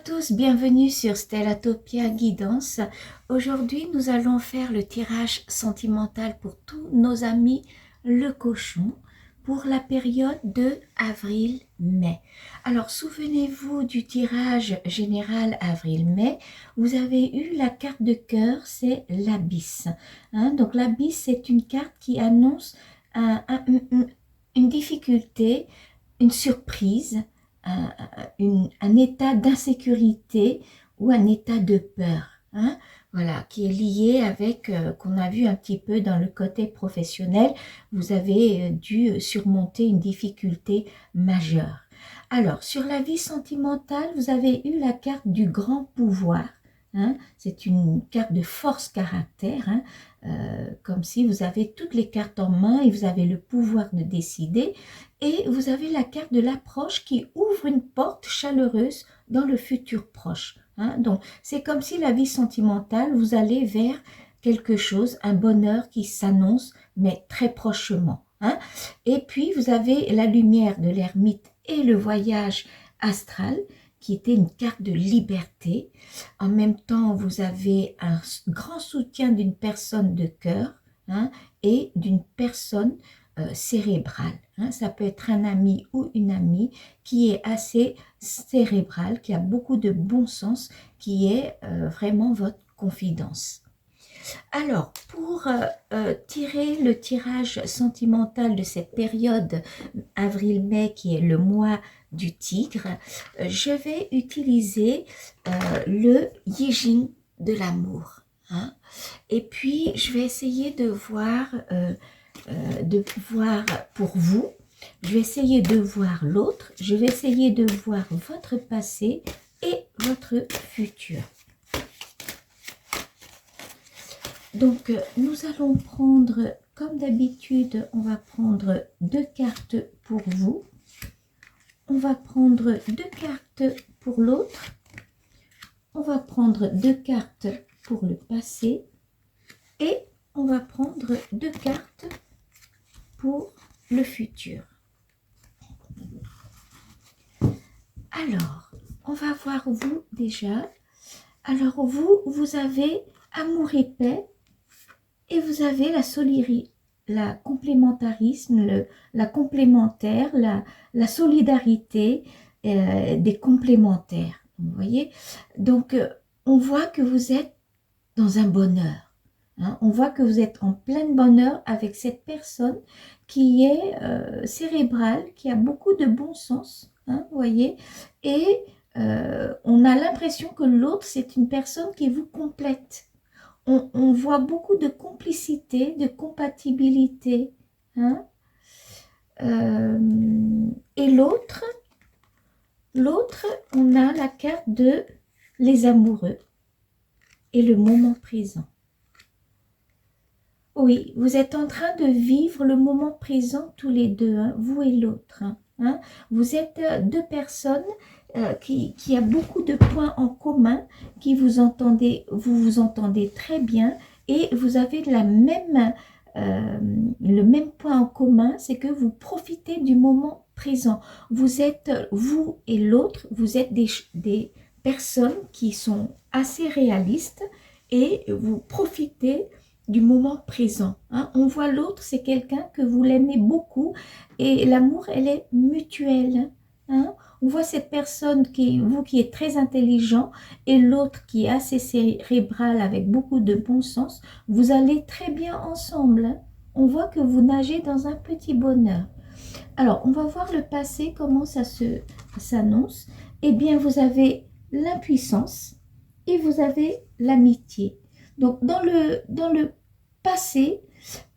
tous, bienvenue sur Stellatopia Guidance. Aujourd'hui, nous allons faire le tirage sentimental pour tous nos amis le cochon pour la période de avril-mai. Alors, souvenez-vous du tirage général avril-mai. Vous avez eu la carte de cœur, c'est l'abysse. Donc, l'abysse, c'est une carte qui annonce une difficulté, une surprise, un état d'insécurité ou un état de peur, voilà, qui est lié avec, qu'on a vu un petit peu dans le côté professionnel, vous avez dû surmonter une difficulté majeure. Alors, sur la vie sentimentale, vous avez eu la carte du grand pouvoir, c'est une carte de force caractère, comme si vous avez toutes les cartes en main et vous avez le pouvoir de décider. Et vous avez la carte de l'approche qui ouvre une porte chaleureuse dans le futur proche. Donc, c'est comme si la vie sentimentale, vous allez vers quelque chose, un bonheur qui s'annonce, mais très prochement. Et puis, vous avez la lumière de l'ermite et le voyage astral, qui était une carte de liberté. En même temps, vous avez un grand soutien d'une personne de cœur et d'une personne cérébrale. Ça peut être un ami ou une amie qui est assez cérébral, qui a beaucoup de bon sens, qui est vraiment votre confidence. Alors, pour tirer le tirage sentimental de cette période avril-mai, qui est le mois du tigre, je vais utiliser le Yijing de l'amour. Et puis, je vais essayer de voir pour vous. Je vais essayer de voir l'autre. Je vais essayer de voir votre passé et votre futur. Donc, nous allons prendre, comme d'habitude, on va prendre 2 cartes pour vous. On va prendre 2 cartes pour l'autre. On va prendre 2 cartes pour le passé. Et on va prendre 2 cartes pour le futur. Alors, on va voir vous déjà. Alors, vous avez amour et paix. Et vous avez la complémentarisme, la complémentaire, la solidarité des complémentaires. Vous voyez? Donc, on voit que vous êtes dans un bonheur. On voit que vous êtes en plein bonheur avec cette personne qui est cérébrale, qui a beaucoup de bon sens. Vous voyez? Et on a l'impression que l'autre, c'est une personne qui vous complète. On voit beaucoup de complicité, de compatibilité. Et l'autre, on a la carte de les amoureux et le moment présent. Oui, vous êtes en train de vivre le moment présent tous les deux, vous et l'autre. Vous êtes 2 personnes qui a beaucoup de points en commun, vous vous entendez très bien et vous avez le même point en commun, c'est que vous profitez du moment présent. Vous et l'autre, vous êtes des personnes qui sont assez réalistes et vous profitez du moment présent. On voit l'autre, c'est quelqu'un que vous l'aimez beaucoup et l'amour, elle est mutuelle. On voit cette personne qui est très intelligent et l'autre qui est assez cérébral avec beaucoup de bon sens. Vous allez très bien ensemble. On voit que vous nagez dans un petit bonheur. Alors, on va voir le passé, comment ça s'annonce. Eh bien, vous avez l'impuissance et vous avez l'amitié. Donc, dans le passé,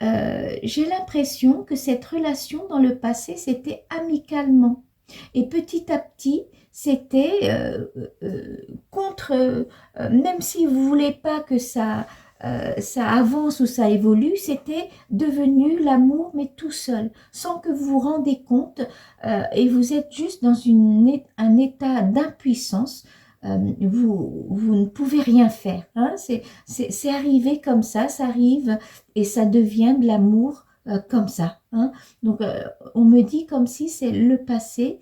j'ai l'impression que cette relation dans le passé, c'était amicalement. Et petit à petit, c'était même si vous ne voulez pas que ça avance ou ça évolue, c'était devenu l'amour, mais tout seul, sans que vous vous rendez compte, et vous êtes juste dans un état d'impuissance. Vous ne pouvez rien faire. C'est arrivé comme ça arrive et ça devient de l'amour comme ça. Donc, on me dit comme si c'est le passé.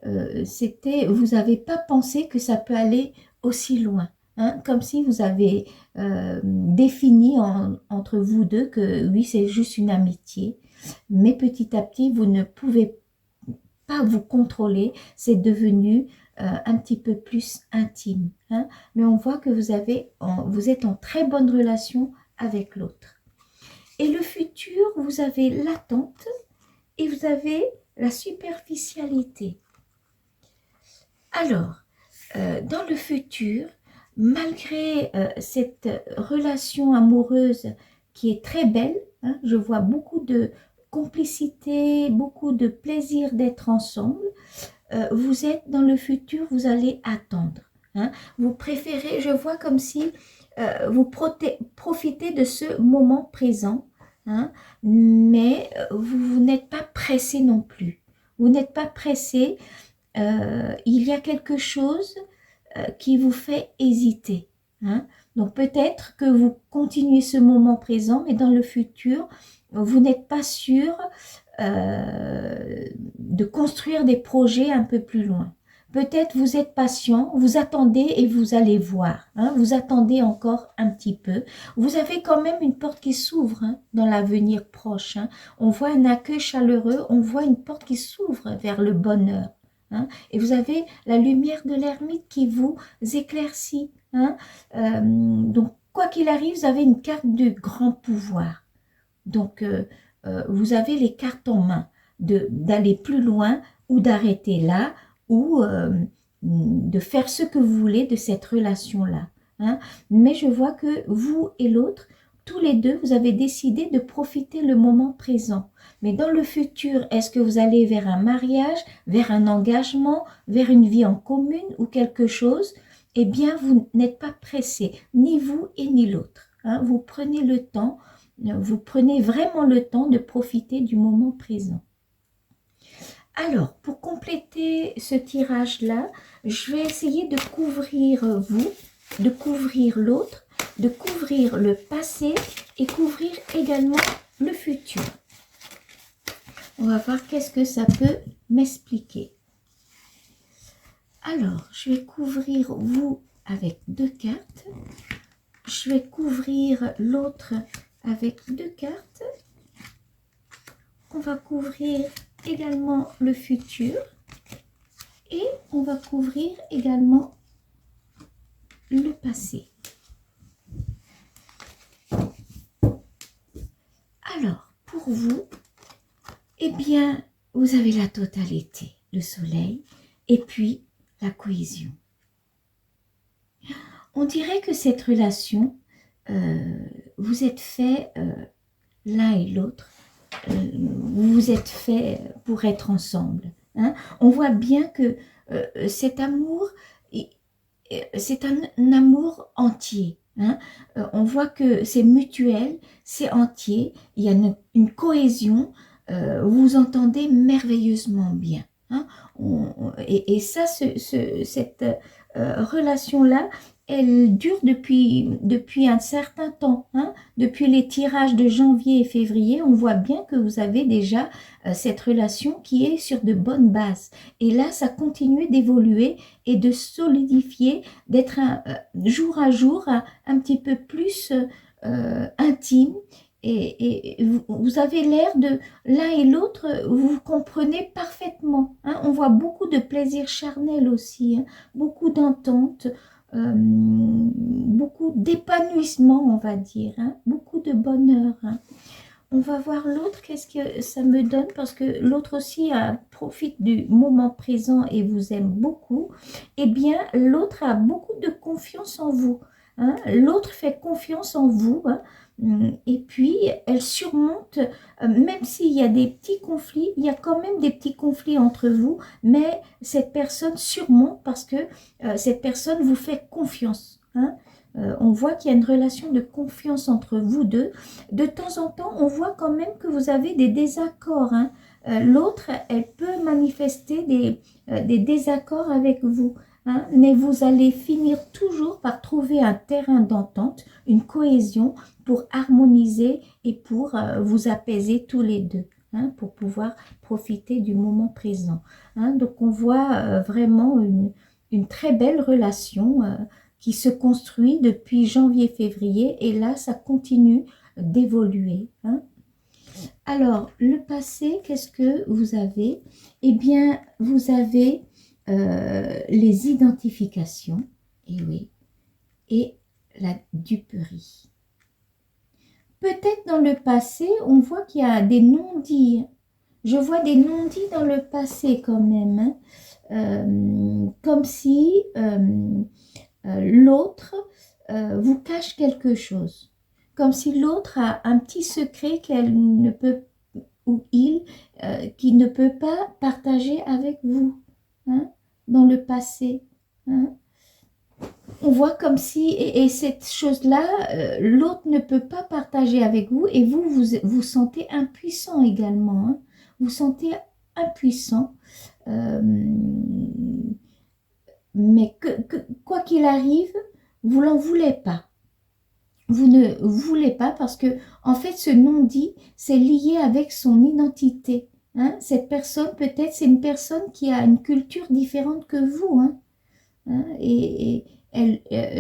vous n'avez pas pensé que ça peut aller aussi loin. Hein, comme si vous avez défini entre vous deux que oui, c'est juste une amitié. Mais petit à petit, vous ne pouvez pas vous contrôler. C'est devenu un petit peu plus intime. Hein, mais on voit que vous êtes en très bonne relation avec l'autre. Et le futur, vous avez l'attente et vous avez la superficialité. Alors, dans le futur, malgré cette relation amoureuse qui est très belle, hein, je vois beaucoup de complicité, beaucoup de plaisir d'être ensemble, vous êtes dans le futur, vous allez attendre. Hein. Vous préférez, je vois comme si vous profitez de ce moment présent, hein, mais vous n'êtes pas pressé non plus. Vous n'êtes pas pressé. Il y a quelque chose qui vous fait hésiter. Hein. Donc peut-être que vous continuez ce moment présent, mais dans le futur, vous n'êtes pas sûr de construire des projets un peu plus loin. Peut-être vous êtes patient, vous attendez et vous allez voir. Hein, vous attendez encore un petit peu. Vous avez quand même une porte qui s'ouvre hein, dans l'avenir proche. Hein. On voit un accueil chaleureux, on voit une porte qui s'ouvre vers le bonheur. Hein, et vous avez la lumière de l'ermite qui vous éclaircit. Hein, donc, quoi qu'il arrive, vous avez une carte de grand pouvoir. Donc, vous avez les cartes en main d'aller plus loin ou d'arrêter là ou de faire ce que vous voulez de cette relation-là. Hein. Mais je vois que vous et l'autre, tous les deux, vous avez décidé de profiter le moment présent. Mais dans le futur, est-ce que vous allez vers un mariage, vers un engagement, vers une vie en commune ou quelque chose? Eh bien, vous n'êtes pas pressé, ni vous et ni l'autre. Hein. Vous prenez le temps. Vous prenez vraiment le temps de profiter du moment présent. Alors, pour compléter ce tirage-là, je vais essayer de couvrir vous, de couvrir l'autre, de couvrir le passé et couvrir également le futur. On va voir qu'est-ce que ça peut m'expliquer. Alors, je vais couvrir vous avec 2 cartes. Je vais couvrir l'autre avec 2 cartes. On va couvrir également le futur et on va couvrir également le passé. Alors, pour vous, eh bien, vous avez la totalité, le soleil et puis la cohésion. On dirait que cette relation, vous êtes fait l'un et l'autre, vous vous êtes fait pour être ensemble. Hein. On voit bien que cet amour, c'est un amour entier. Hein. On voit que c'est mutuel, c'est entier, il y a une cohésion, vous vous entendez merveilleusement bien. Hein. Et ça, cette relation-là, elle dure depuis un certain temps. Hein. Depuis les tirages de janvier et février, on voit bien que vous avez déjà cette relation qui est sur de bonnes bases. Et là, ça continue d'évoluer et de solidifier, d'être jour à jour un petit peu plus intime. Et vous avez l'air de l'un et l'autre, vous vous comprenez parfaitement. Hein. On voit beaucoup de plaisir charnel aussi, hein. Beaucoup d'entente. Beaucoup d'épanouissement, on va dire, hein, beaucoup de bonheur. Hein. On va voir l'autre, qu'est-ce que ça me donne, parce que l'autre aussi profite du moment présent et vous aime beaucoup. Eh bien, l'autre a beaucoup de confiance en vous. Hein. L'autre fait confiance en vous. Hein. Et puis, elle surmonte, même s'il y a des petits conflits, il y a quand même des petits conflits entre vous, mais cette personne surmonte parce que cette personne vous fait confiance. Hein. On voit qu'il y a une relation de confiance entre vous deux. De temps en temps, on voit quand même que vous avez des désaccords. Hein. L'autre, elle peut manifester des désaccords avec vous. Hein, mais vous allez finir toujours par trouver un terrain d'entente, une cohésion pour harmoniser et pour vous apaiser tous les deux. hein, pour pouvoir profiter du moment présent. Hein. Donc on voit vraiment une très belle relation qui se construit depuis janvier-février et là ça continue d'évoluer. Hein. Alors le passé, qu'est-ce que vous avez? Eh bien vous avez les identifications, et oui, et la duperie. Peut-être dans le passé, on voit qu'il y a des non-dits. Je vois des non-dits dans le passé quand même. Hein. Comme si l'autre vous cache quelque chose. Comme si l'autre a un petit secret qu'elle ne peut, ou il, qui ne peut pas partager avec vous. Hein, dans le passé. Hein. On voit comme si, et cette chose-là, l'autre ne peut pas partager avec vous et vous vous sentez impuissant également. Hein. Vous sentez impuissant. Mais quoi qu'il arrive, vous n'en voulez pas. Vous ne voulez pas parce que, en fait, ce non-dit, c'est lié avec son identité. Hein. Cette personne, peut-être, c'est une personne qui a une culture différente que vous. Hein. Hein, et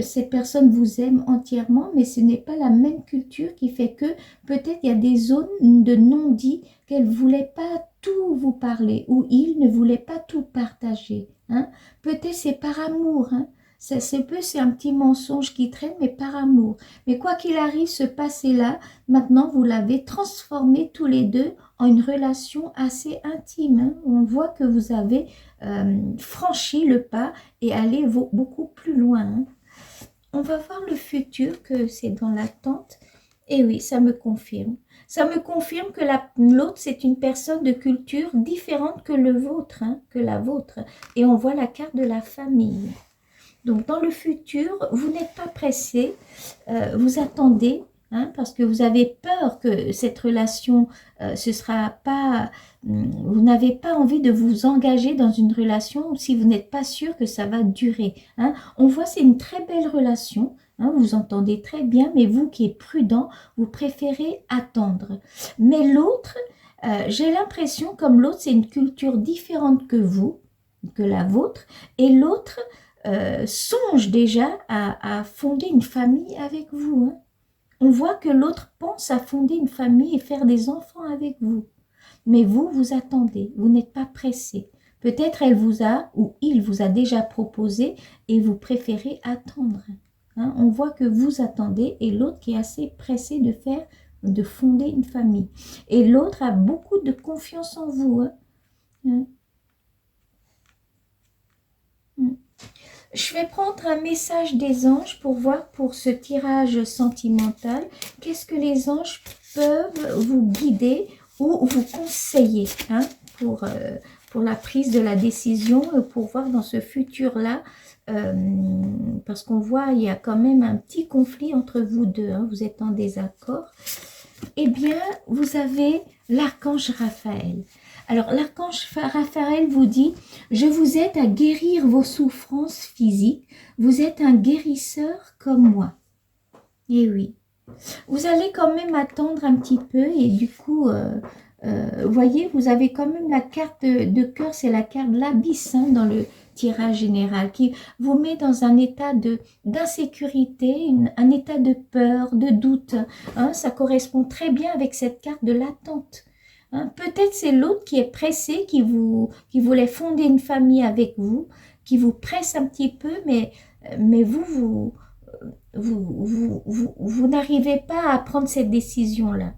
cette personne vous aime entièrement, mais ce n'est pas la même culture qui fait que peut-être il y a des zones de non-dit qu'elle ne voulait pas tout vous parler ou il ne voulait pas tout partager. Hein. Peut-être c'est par amour. Hein. C'est un petit mensonge qui traîne, mais par amour. Mais quoi qu'il arrive, ce passé-là, maintenant vous l'avez transformé tous les deux en une relation assez intime. Hein. On voit que vous avez franchi le pas et aller beaucoup plus loin. Hein. On va voir le futur, que c'est dans l'attente. Et oui, ça me confirme. Ça me confirme que l'autre, c'est une personne de culture différente que le vôtre, hein, que la vôtre. Et on voit la carte de la famille. Donc, dans le futur, vous n'êtes pas pressé, vous attendez, hein, parce que vous avez peur que cette relation, ce sera pas, vous n'avez pas envie de vous engager dans une relation si vous n'êtes pas sûr que ça va durer. Hein. On voit c'est une très belle relation, hein, vous entendez très bien, mais vous qui êtes prudent, vous préférez attendre. Mais l'autre, j'ai l'impression, comme l'autre, c'est une culture différente que vous, que la vôtre, et l'autre, songe déjà à fonder une famille avec vous. Hein. On voit que l'autre pense à fonder une famille et faire des enfants avec vous. Mais vous, vous attendez, vous n'êtes pas pressé. Peut-être elle vous a ou il vous a déjà proposé et vous préférez attendre. Hein. On voit que vous attendez et l'autre qui est assez pressé de fonder une famille. Et l'autre a beaucoup de confiance en vous. Hein. Je vais prendre un message des anges pour voir pour ce tirage sentimental. Qu'est-ce que les anges peuvent vous guider ou vous conseiller, hein, pour la prise de la décision, pour voir dans ce futur-là, parce qu'on voit il y a quand même un petit conflit entre vous deux, hein, vous êtes en désaccord. Eh bien, vous avez l'archange Raphaël. Alors, l'archange Raphaël vous dit, je vous aide à guérir vos souffrances physiques. Vous êtes un guérisseur comme moi. Et oui. Vous allez quand même attendre un petit peu et du coup, vous voyez, vous avez quand même la carte de cœur, c'est la carte de l'abysse, hein, dans le tirage général, qui vous met dans un état d'insécurité, un état de peur, de doute. Hein, ça correspond très bien avec cette carte de l'attente. Hein, peut-être c'est l'autre qui est pressé, qui voulait fonder une famille avec vous, qui vous presse un petit peu, mais vous n'arrivez pas à prendre cette décision-là.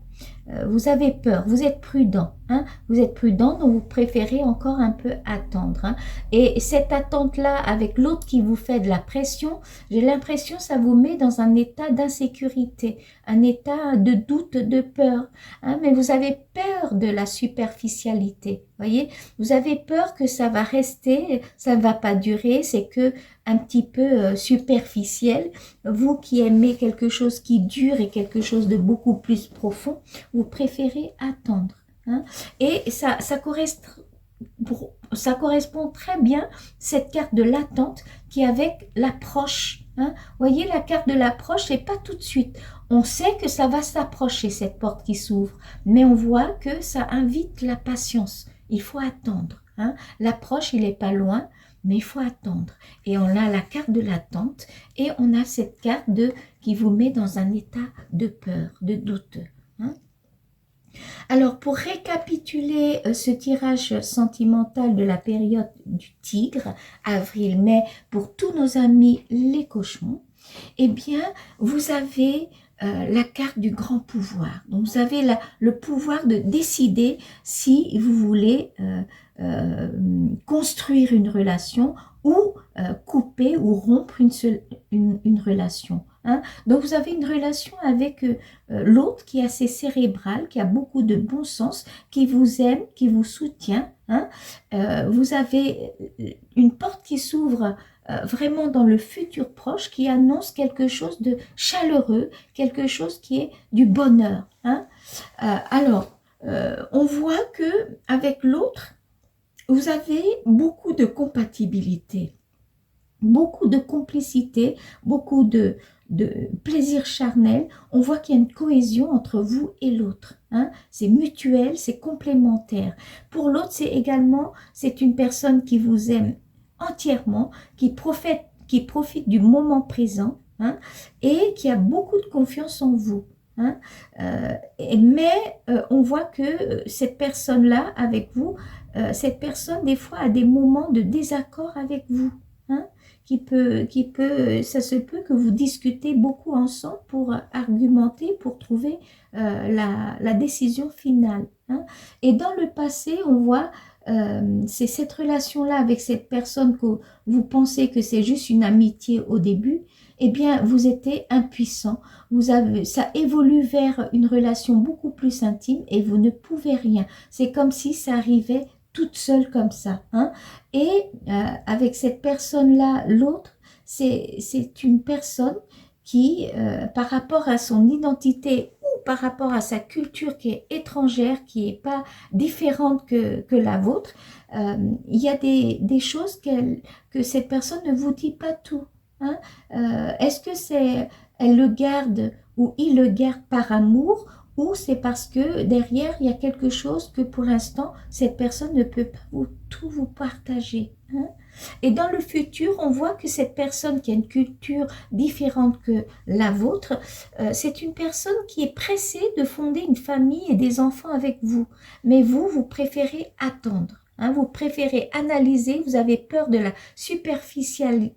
Vous avez peur, vous êtes prudent, hein, vous êtes prudent, donc vous préférez encore un peu attendre. Hein. Et cette attente-là, avec l'autre qui vous fait de la pression, j'ai l'impression que ça vous met dans un état d'insécurité, un état de doute, de peur. Hein, mais vous avez peur de la superficialité, voyez, vous avez peur que ça va rester, ça ne va pas durer, c'est que un petit peu superficiel. Vous qui aimez quelque chose qui dure et quelque chose de beaucoup plus profond, vous préférez attendre. Hein. Et ça correspond très bien, cette carte de l'attente qui est avec l'approche. Hein. Voyez, la carte de l'approche, c'est pas tout de suite. On sait que ça va s'approcher, cette porte qui s'ouvre, mais on voit que ça invite la patience. Il faut attendre. Hein. L'approche, il n'est pas loin, mais il faut attendre. Et on a la carte de l'attente et on a cette carte qui vous met dans un état de peur, de doute. Hein. Alors, pour récapituler ce tirage sentimental de la période du tigre, avril-mai, pour tous nos amis les cochons, eh bien, vous avez la carte du grand pouvoir. Donc, vous avez le pouvoir de décider si vous voulez construire une relation ou couper ou rompre une relation. Hein. Donc, vous avez une relation avec l'autre qui est assez cérébrale, qui a beaucoup de bon sens, qui vous aime, qui vous soutient. Hein. Vous avez une porte qui s'ouvre vraiment dans le futur proche, qui annonce quelque chose de chaleureux, quelque chose qui est du bonheur. Hein. Alors, on voit que avec l'autre, vous avez beaucoup de compatibilité, beaucoup de complicité, beaucoup de plaisir charnel. On voit qu'il y a une cohésion entre vous et l'autre. Hein. C'est mutuel, c'est complémentaire. Pour l'autre, c'est une personne qui vous aime entièrement, qui profite du moment présent, hein, et qui a beaucoup de confiance en vous. Hein. Mais on voit que cette personne-là, avec vous, cette personne, des fois, a des moments de désaccord avec vous. Hein, ça se peut que vous discutez beaucoup ensemble pour argumenter, pour trouver la décision finale. Hein. Et dans le passé, on voit, c'est cette relation-là avec cette personne que vous pensez que c'est juste une amitié au début, eh bien, vous étiez impuissant. Ça évolue vers une relation beaucoup plus intime et vous ne pouvez rien. C'est comme si ça arrivait toute seule comme ça. Hein. Et avec cette personne-là, l'autre, c'est une personne qui, par rapport à son identité ou par rapport à sa culture qui est étrangère, qui n'est pas différente que la vôtre, il y a des choses que cette personne ne vous dit pas tout. Hein. Est-ce que elle le garde ou il le garde par amour, ou c'est parce que derrière, il y a quelque chose que pour l'instant, cette personne ne peut pas tout vous partager. Hein. Et dans le futur, on voit que cette personne qui a une culture différente que la vôtre, c'est une personne qui est pressée de fonder une famille et des enfants avec vous. Mais vous préférez attendre. Hein, vous préférez analyser, vous avez peur de la superficielle,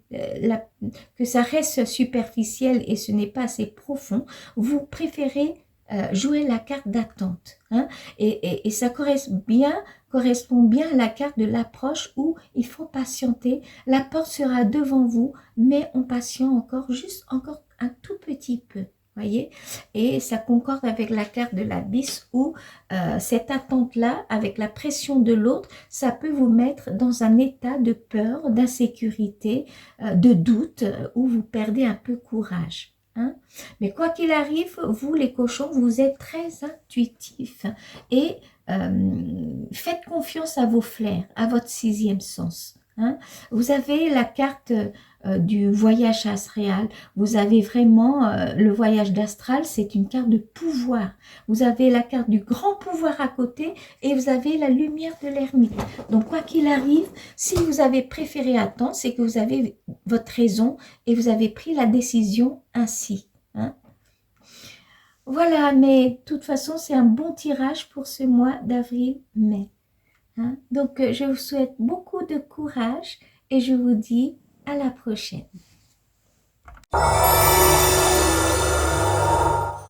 que ça reste superficiel et ce n'est pas assez profond. Vous préférez jouer la carte d'attente. Hein, et ça correspond bien à la carte de l'approche où il faut patienter. La porte sera devant vous, mais on patiente encore un tout petit peu. Voyez, et ça concorde avec la carte de l'abysse où cette attente-là, avec la pression de l'autre, ça peut vous mettre dans un état de peur, d'insécurité, de doute, où vous perdez un peu courage. Hein. Mais quoi qu'il arrive, vous les cochons, vous êtes très intuitifs et faites confiance à vos flairs, à votre sixième sens. Hein. Vous avez la carte du voyage astral, vous avez vraiment le voyage d'astral, c'est une carte de pouvoir. Vous avez la carte du grand pouvoir à côté et vous avez la lumière de l'ermite. Donc quoi qu'il arrive, si vous avez préféré attendre, c'est que vous avez votre raison et vous avez pris la décision ainsi. Hein. Voilà, mais de toute façon, c'est un bon tirage pour ce mois d'avril-mai. Hein. Donc, je vous souhaite beaucoup de courage et je vous dis à la prochaine.